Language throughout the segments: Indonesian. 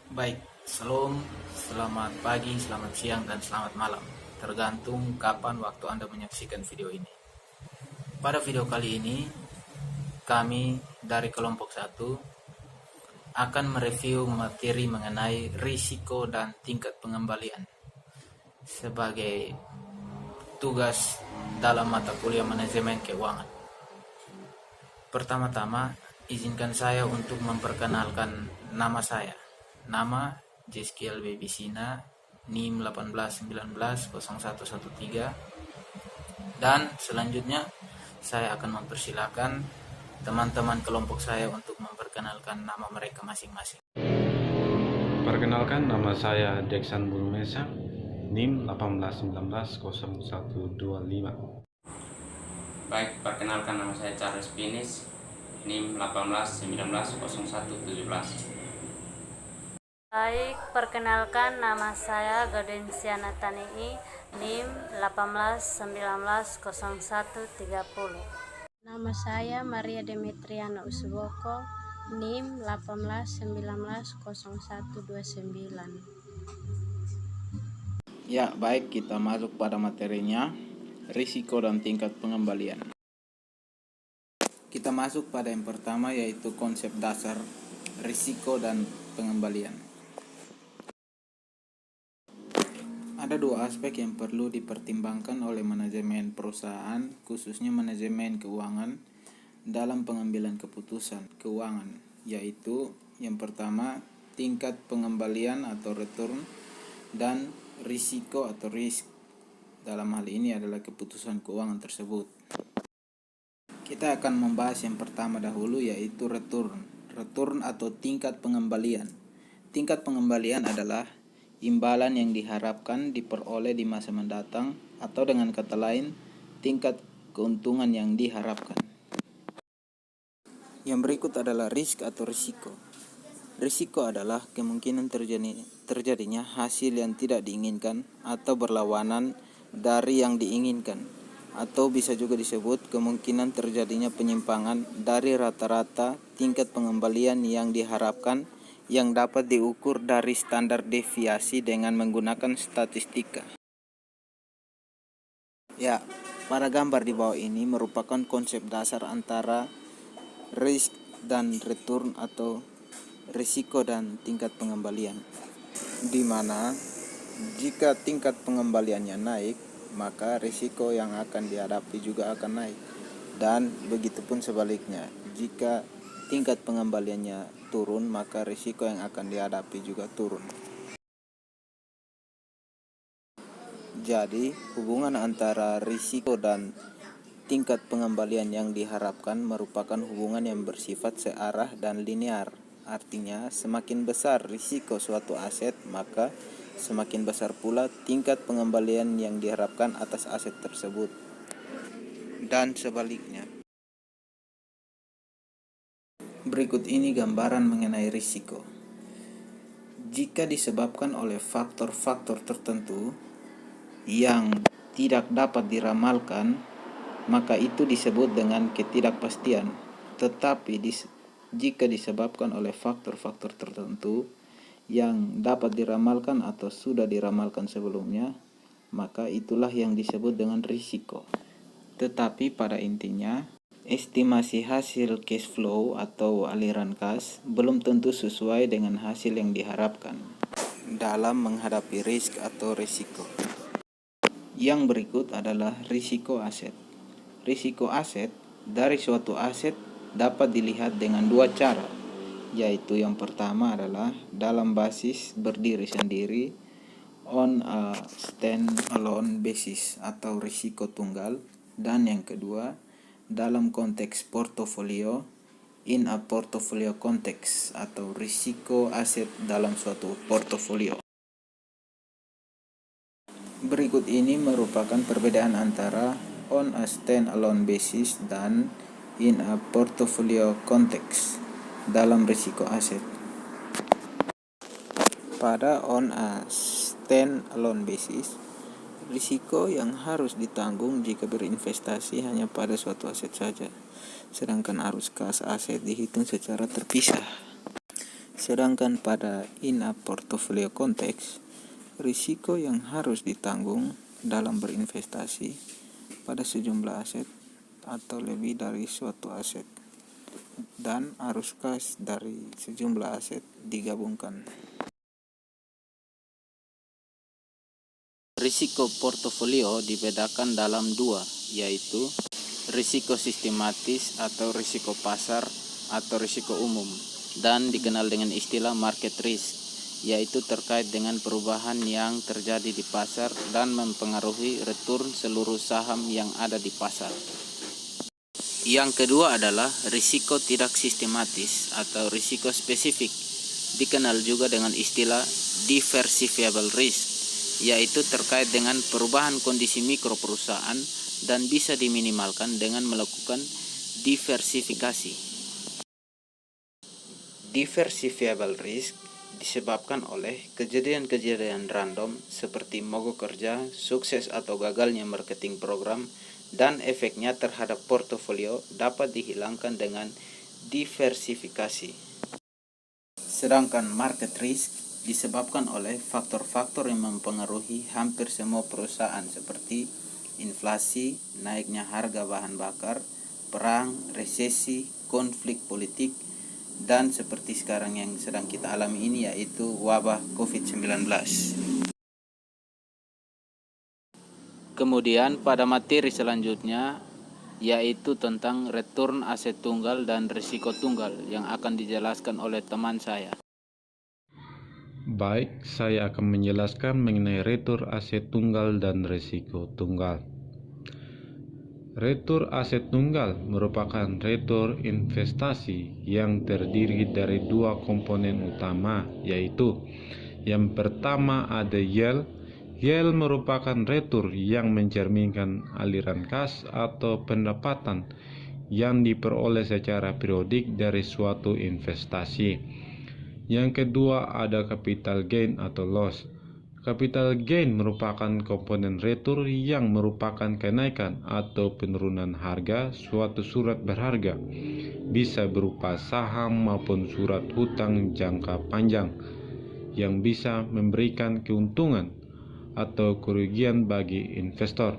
Baik, Shalom, selamat pagi, selamat siang, dan selamat malam. Tergantung kapan waktu Anda menyaksikan video ini. Pada video kali ini, kami dari kelompok 1 akan mereview materi mengenai risiko dan tingkat pengembalian sebagai tugas dalam mata kuliah manajemen keuangan. Pertama-tama, izinkan saya untuk memperkenalkan nama saya. Nama Jeskiel Bebisina, NIM 18190113, dan selanjutnya saya akan mempersilahkan teman-teman kelompok saya untuk memperkenalkan nama mereka masing-masing. Perkenalkan, nama saya Deksan Bulmesa, NIM 18190125. Baik, perkenalkan nama saya Charles Pinis, NIM 18190117. Baik, perkenalkan nama saya Gaudensia Natanii, NIM 18190130. Nama saya Maria Demetriana Usboko, NIM 18190129. Ya, baik, kita masuk pada materinya, risiko dan tingkat pengembalian. Kita masuk pada yang pertama, yaitu konsep dasar risiko dan pengembalian. Ada dua aspek yang perlu dipertimbangkan oleh manajemen perusahaan, khususnya manajemen keuangan, dalam pengambilan keputusan keuangan, yaitu yang pertama, tingkat pengembalian atau return, dan risiko atau risk. Dalam hal ini adalah keputusan keuangan tersebut. Kita akan membahas yang pertama dahulu, yaitu return. Return atau tingkat pengembalian. Tingkat pengembalian adalah imbalan yang diharapkan diperoleh di masa mendatang, atau dengan kata lain, tingkat keuntungan yang diharapkan. Yang berikut adalah risk atau risiko. Risiko adalah kemungkinan terjadinya hasil yang tidak diinginkan atau berlawanan dari yang diinginkan, atau bisa juga disebut kemungkinan terjadinya penyimpangan dari rata-rata tingkat pengembalian yang diharapkan yang dapat diukur dari standar deviasi dengan menggunakan statistika. Ya, pada gambar di bawah ini merupakan konsep dasar antara risk dan return atau risiko dan tingkat pengembalian, di mana jika tingkat pengembaliannya naik, maka risiko yang akan dihadapi juga akan naik, dan begitupun sebaliknya, jika tingkat pengembaliannya turun, maka risiko yang akan dihadapi juga turun. Jadi, hubungan antara risiko dan tingkat pengembalian yang diharapkan merupakan hubungan yang bersifat searah dan linear. Artinya, semakin besar risiko suatu aset, maka semakin besar pula tingkat pengembalian yang diharapkan atas aset tersebut, dan sebaliknya. Berikut ini gambaran mengenai risiko. Jika disebabkan oleh faktor-faktor tertentu yang tidak dapat diramalkan, maka itu disebut dengan ketidakpastian. Tetapi jika disebabkan oleh faktor-faktor tertentu yang dapat diramalkan atau sudah diramalkan sebelumnya, maka itulah yang disebut dengan risiko. Tetapi pada intinya, estimasi hasil cash flow atau aliran kas belum tentu sesuai dengan hasil yang diharapkan dalam menghadapi risk atau risiko. Yang berikut adalah risiko aset. Risiko aset dari suatu aset dapat dilihat dengan dua cara, yaitu yang pertama adalah dalam basis berdiri sendiri, on a stand-alone basis atau risiko tunggal, dan yang kedua dalam konteks portofolio, in a portfolio context atau risiko aset dalam suatu portofolio. Berikut ini merupakan perbedaan antara on a stand-alone basis dan in a portfolio context dalam risiko aset. Pada on a stand-alone basis, risiko yang harus ditanggung jika berinvestasi hanya pada suatu aset saja, sedangkan arus kas aset dihitung secara terpisah. Sedangkan pada in a portfolio konteks, risiko yang harus ditanggung dalam berinvestasi pada sejumlah aset atau lebih dari suatu aset, dan arus kas dari sejumlah aset digabungkan. Risiko portofolio dibedakan dalam dua, yaitu risiko sistematis atau risiko pasar atau risiko umum, dan dikenal dengan istilah market risk, yaitu terkait dengan perubahan yang terjadi di pasar dan mempengaruhi return seluruh saham yang ada di pasar. Yang kedua adalah risiko tidak sistematis atau risiko spesifik, dikenal juga dengan istilah diversifiable risk, yaitu terkait dengan perubahan kondisi mikro perusahaan dan bisa diminimalkan dengan melakukan diversifikasi. Diversifiable risk disebabkan oleh kejadian-kejadian random seperti mogok kerja, sukses atau gagalnya marketing program, dan efeknya terhadap portofolio dapat dihilangkan dengan diversifikasi. Sedangkan market risk disebabkan oleh faktor-faktor yang mempengaruhi hampir semua perusahaan seperti inflasi, naiknya harga bahan bakar, perang, resesi, konflik politik, dan seperti sekarang yang sedang kita alami ini, yaitu wabah COVID-19. Kemudian pada materi selanjutnya yaitu tentang return aset tunggal dan risiko tunggal yang akan dijelaskan oleh teman saya. Baik, saya akan menjelaskan mengenai retur aset tunggal dan risiko tunggal. Retur aset tunggal merupakan retur investasi yang terdiri dari dua komponen utama, yaitu yang pertama ada yield. Yield merupakan retur yang mencerminkan aliran kas atau pendapatan yang diperoleh secara periodik dari suatu investasi. Yang kedua ada capital gain atau loss. Capital gain merupakan komponen retur yang merupakan kenaikan atau penurunan harga suatu surat berharga, bisa berupa saham maupun surat hutang jangka panjang, yang bisa memberikan keuntungan atau kerugian bagi investor.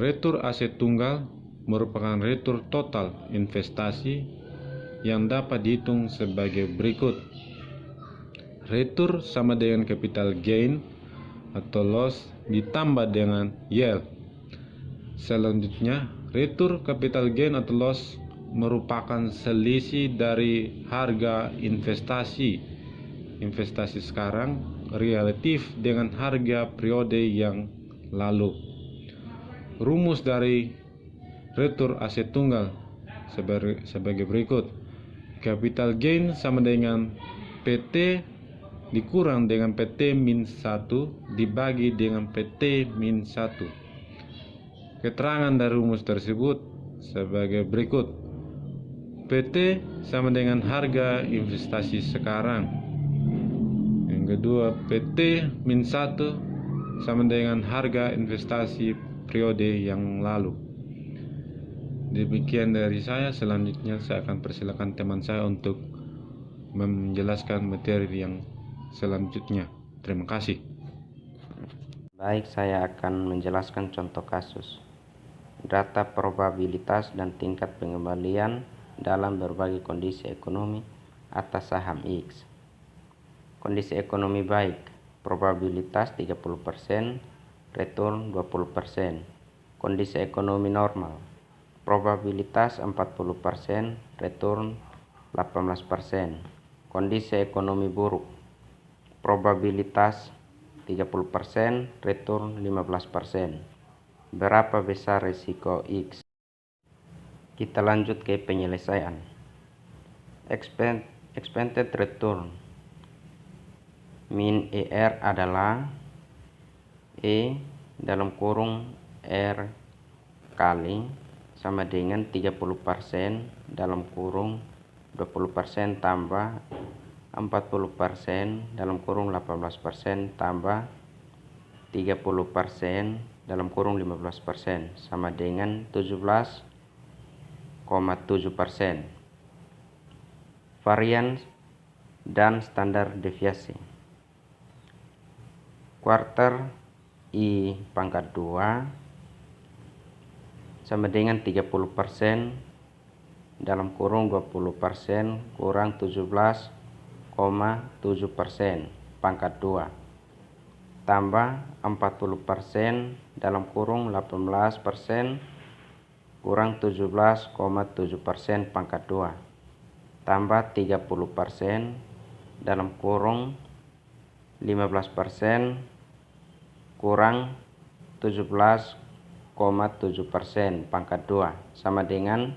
Retur aset tunggal merupakan retur total investasi yang dapat dihitung sebagai berikut. Retur sama dengan capital gain atau loss ditambah dengan yield. Selanjutnya, retur capital gain atau loss merupakan selisih dari harga investasi sekarang relatif dengan harga periode yang lalu. Rumus dari retur aset tunggal sebagai berikut. Capital gain sama dengan PT dikurang dengan PT min 1 dibagi dengan PT min 1. Keterangan dari rumus tersebut sebagai berikut. PT sama dengan harga investasi sekarang. Yang kedua, PT min 1 sama dengan harga investasi periode yang lalu. Demikian dari saya. Selanjutnya saya akan persilakan teman saya untuk menjelaskan materi yang selanjutnya. Terima kasih. Baik, saya akan menjelaskan contoh kasus. Data probabilitas dan tingkat pengembalian dalam berbagai kondisi ekonomi atas saham X. Kondisi ekonomi baik, probabilitas 30%, return 20%. Kondisi ekonomi normal, probabilitas 40%, return 18%. Kondisi ekonomi buruk, probabilitas 30%, return 15%. Berapa besar risiko X? Kita lanjut ke penyelesaian. Expected return min ER adalah E dalam kurung R kali sama dengan 30% dalam kurung 20% tambah 40% dalam kurung 18% tambah 30% dalam kurung 15% sama dengan 17,7%. dan standar deviasi. Kuarter I pangkat 2 sama dengan 30% dalam kurung 20% kurang 17,7% pangkat 2 tambah 40% dalam kurung 18% kurang 17,7% pangkat 2 tambah 30% dalam kurung 15% kurang 17,7% pangkat 2 sama dengan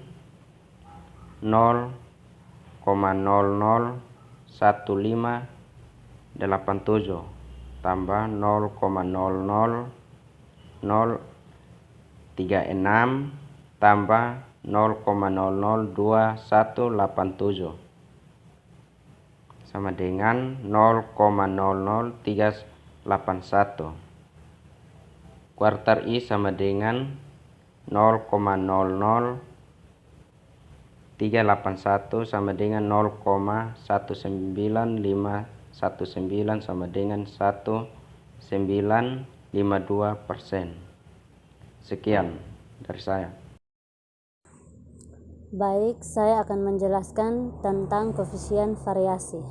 0,001587 tambah 0,00036 tambah 0,002187 sama dengan 0,00381. Kuarter I sama dengan 0,00381 sama dengan 0,19519 sama dengan 1952%. Sekian dari saya. Baik, saya akan menjelaskan tentang koefisien variasi.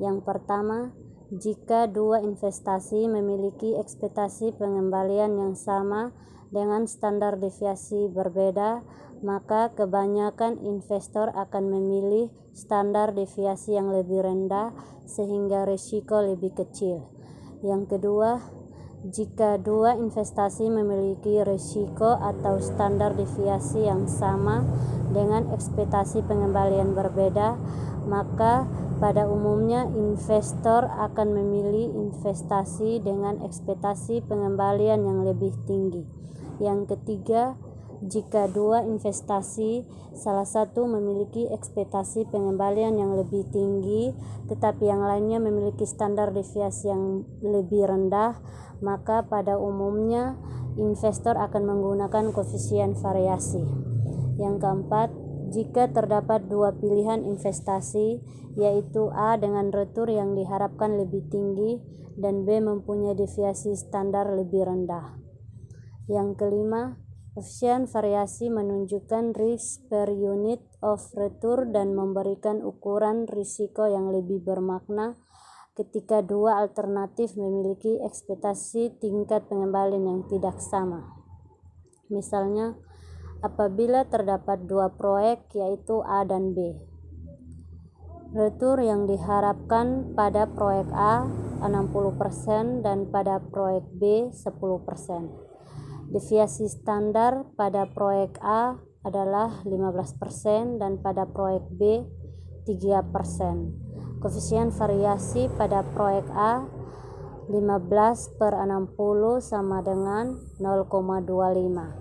Yang pertama, jika dua investasi memiliki ekspektasi pengembalian yang sama dengan standar deviasi berbeda, maka kebanyakan investor akan memilih standar deviasi yang lebih rendah sehingga risiko lebih kecil. Yang kedua, jika dua investasi memiliki risiko atau standar deviasi yang sama dengan ekspektasi pengembalian berbeda, maka pada umumnya investor akan memilih investasi dengan ekspektasi pengembalian yang lebih tinggi. Yang ketiga, jika dua investasi salah satu memiliki ekspektasi pengembalian yang lebih tinggi tetapi yang lainnya memiliki standar deviasi yang lebih rendah, maka pada umumnya investor akan menggunakan koefisien variasi. Yang keempat, jika terdapat dua pilihan investasi, yaitu A dengan retur yang diharapkan lebih tinggi dan B mempunyai deviasi standar lebih rendah. Yang kelima, koefisien variasi menunjukkan risk per unit of return dan memberikan ukuran risiko yang lebih bermakna ketika dua alternatif memiliki ekspektasi tingkat pengembalian yang tidak sama. Misalnya, apabila terdapat dua proyek yaitu A dan B, return yang diharapkan pada proyek A 60% dan pada proyek B 10%. Deviasi standar pada proyek A adalah 15% dan pada proyek B 3%. Koefisien variasi pada proyek A 15/60 sama dengan 0,25.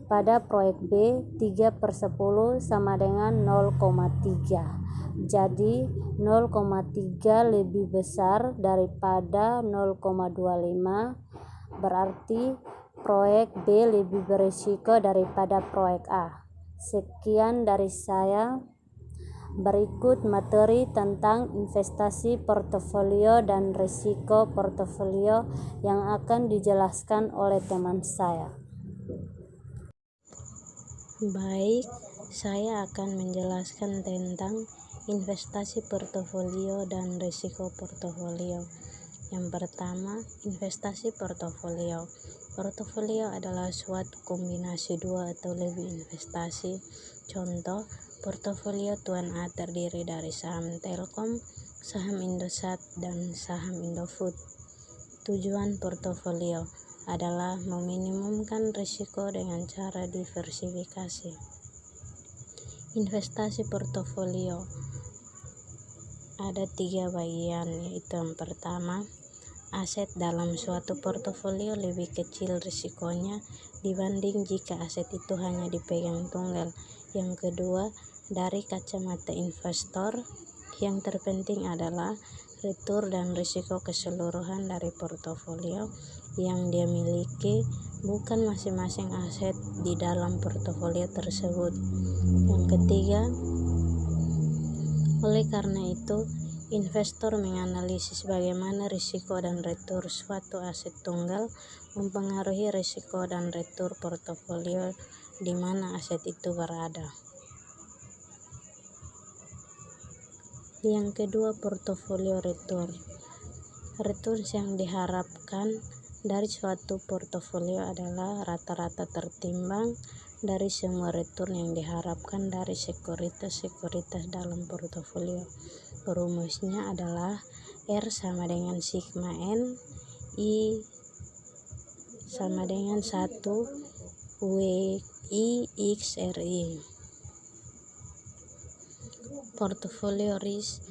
Pada proyek B 3/10 sama dengan 0,3. Jadi 0,3 lebih besar daripada 0,25, berarti proyek B lebih berisiko daripada proyek A. Sekian dari saya. Berikut materi tentang investasi portofolio dan risiko portofolio yang akan dijelaskan oleh teman saya. Baik, saya akan menjelaskan tentang investasi portofolio dan risiko portofolio. Yang pertama, investasi portofolio. Portofolio adalah suatu kombinasi dua atau lebih investasi. Contoh, portofolio Tuan A terdiri dari saham Telkom, saham Indosat, dan saham Indofood. Tujuan portofolio adalah meminimumkan risiko dengan cara diversifikasi. Investasi portofolio ada 3 bagian, yaitu yang pertama, aset dalam suatu portofolio lebih kecil risikonya dibanding jika aset itu hanya dipegang tunggal. Yang kedua, dari kacamata investor, yang terpenting adalah return dan risiko keseluruhan dari portofolio yang dia miliki, bukan masing-masing aset di dalam portofolio tersebut. Yang ketiga, oleh karena itu, Investor menganalisis bagaimana risiko dan retur suatu aset tunggal mempengaruhi risiko dan retur portofolio di mana aset itu berada. Yang kedua, portofolio return. Return yang diharapkan dari suatu portofolio adalah rata-rata tertimbang dari semua return yang diharapkan dari sekuritas-sekuritas dalam portofolio. Rumusnya adalah R sama dengan sigma N, I sama dengan 1 WI X RI. Portofolio risk.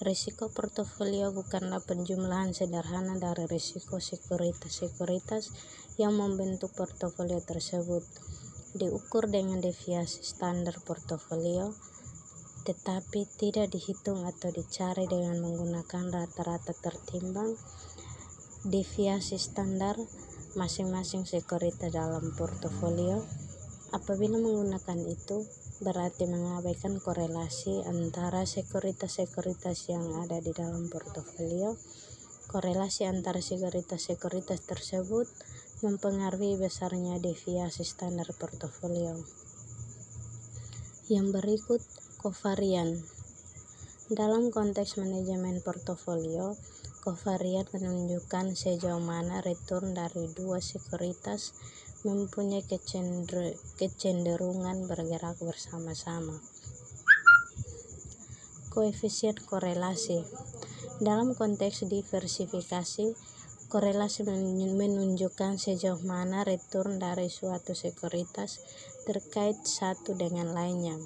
Risiko portofolio bukanlah penjumlahan sederhana dari risiko sekuritas-sekuritas yang membentuk portofolio tersebut, diukur dengan deviasi standar portofolio, tetapi tidak dihitung atau dicari dengan menggunakan rata-rata tertimbang deviasi standar masing-masing sekuritas dalam portofolio. Apabila menggunakan itu, berarti mengabaikan korelasi antara sekuritas-sekuritas yang ada di dalam portofolio. Korelasi antara sekuritas-sekuritas tersebut mempengaruhi besarnya deviasi standar portofolio. Yang berikut, kovarian. Dalam konteks manajemen portofolio, kovarian menunjukkan sejauh mana return dari dua sekuritas mempunyai kecenderungan bergerak bersama-sama. Koefisien korelasi. Dalam konteks diversifikasi, korelasi menunjukkan sejauh mana return dari suatu sekuritas terkait satu dengan lainnya.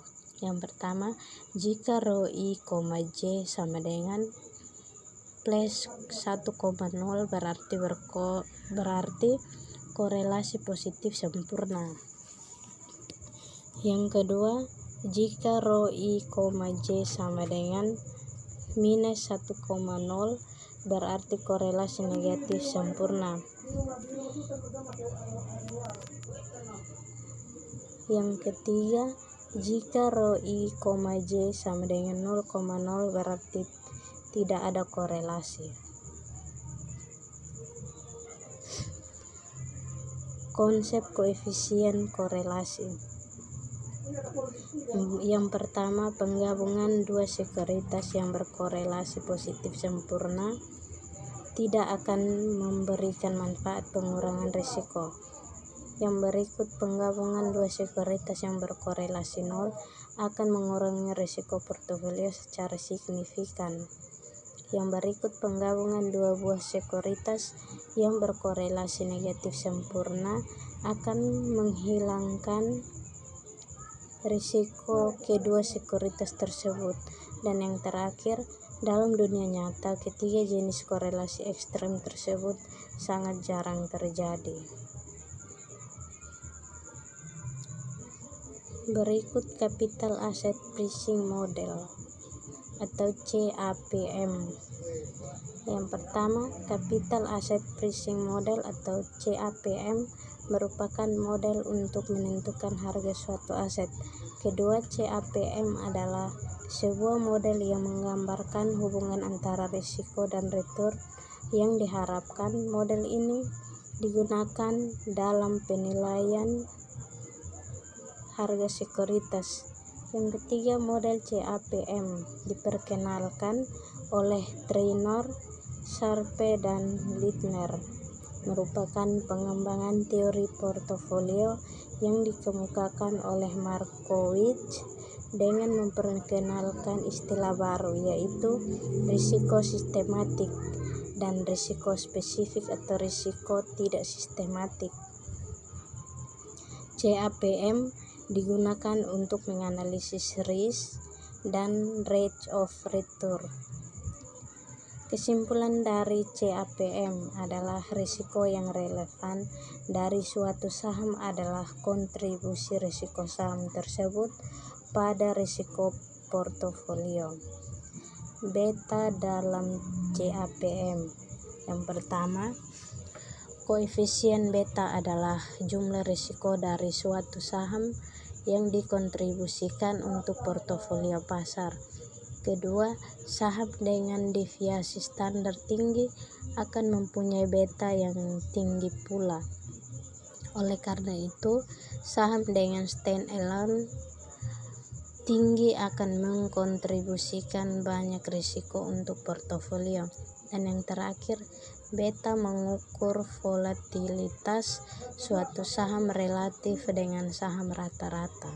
Yang pertama, jika rho I, J sama dengan plus 1,0 berarti korelasi positif sempurna. Yang kedua, jika rho I, J sama dengan minus 1,0 berarti korelasi negatif sempurna. Yang ketiga, jika rho I, J sama dengan 0,0 berarti tidak ada korelasi. Konsep koefisien korelasi. Yang pertama, penggabungan dua sekuritas yang berkorelasi positif sempurna tidak akan memberikan manfaat pengurangan risiko. Yang berikut, penggabungan dua sekuritas yang berkorelasi 0 akan mengurangi risiko portofolio secara signifikan. Yang berikut, penggabungan dua buah sekuritas yang berkorelasi negatif sempurna akan menghilangkan risiko kedua sekuritas tersebut. Dan yang terakhir, dalam dunia nyata, ketiga jenis korelasi ekstrem tersebut sangat jarang terjadi. Berikut capital asset pricing model atau CAPM. Yang pertama, capital asset pricing model atau CAPM merupakan model untuk menentukan harga suatu aset. Kedua, CAPM adalah sebuah model yang menggambarkan hubungan antara risiko dan return yang diharapkan. Model ini digunakan dalam penilaian harga sekuritas. Yang ketiga, model CAPM diperkenalkan oleh Traynor, Sharpe, dan Lindner, merupakan pengembangan teori portofolio yang dikemukakan oleh Markowitz dengan memperkenalkan istilah baru, yaitu risiko sistematik dan risiko spesifik atau risiko tidak sistematik. CAPM digunakan untuk menganalisis risk dan rate of return. Kesimpulan dari CAPM adalah risiko yang relevan dari suatu saham adalah kontribusi risiko saham tersebut pada risiko portofolio. Beta dalam CAPM. Yang pertama, koefisien beta adalah jumlah risiko dari suatu saham yang dikontribusikan untuk portofolio pasar. Kedua, saham dengan deviasi standar tinggi akan mempunyai beta yang tinggi pula. Oleh karena itu, saham dengan stand-alone tinggi akan mengkontribusikan banyak risiko untuk portofolio. Dan yang terakhir, beta mengukur volatilitas suatu saham relatif dengan saham rata-rata.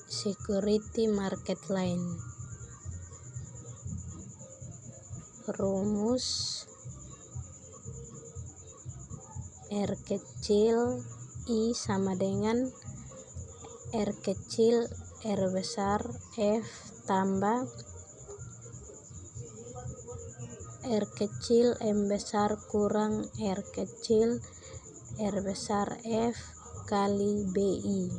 Security market line. Rumus R kecil I sama dengan R kecil R besar F tambah R kecil M besar kurang R kecil R besar F kali BI.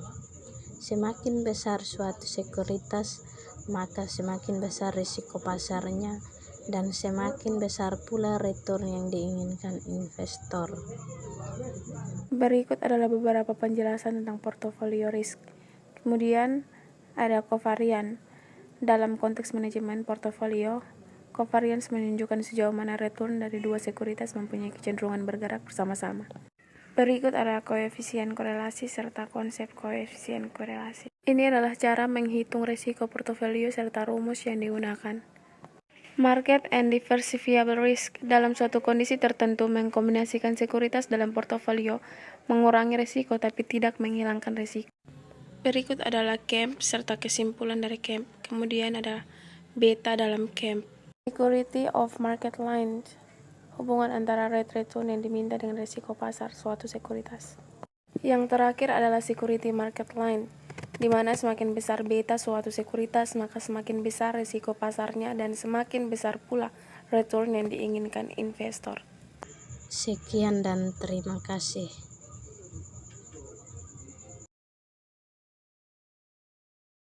Semakin besar suatu sekuritas, maka semakin besar risiko pasarnya dan semakin besar pula return yang diinginkan investor. Berikut adalah beberapa penjelasan tentang portofolio risk. Kemudian ada covariance. Dalam konteks manajemen portofolio, covariance menunjukkan sejauh mana return dari dua sekuritas mempunyai kecenderungan bergerak bersama-sama. Berikut adalah koefisien korelasi serta konsep koefisien korelasi. Ini adalah cara menghitung risiko portofolio serta rumus yang digunakan. Market and diversifiable risk. Dalam suatu kondisi tertentu, mengkombinasikan sekuritas dalam portofolio mengurangi risiko tapi tidak menghilangkan risiko. Berikut adalah CAMP serta kesimpulan dari CAMP. Kemudian ada beta dalam CAMP. Security of market lines. Hubungan antara rate return yang diminta dengan risiko pasar suatu sekuritas. Yang terakhir adalah security market line, di mana semakin besar beta suatu sekuritas, maka semakin besar risiko pasarnya dan semakin besar pula return yang diinginkan investor. Sekian dan terima kasih.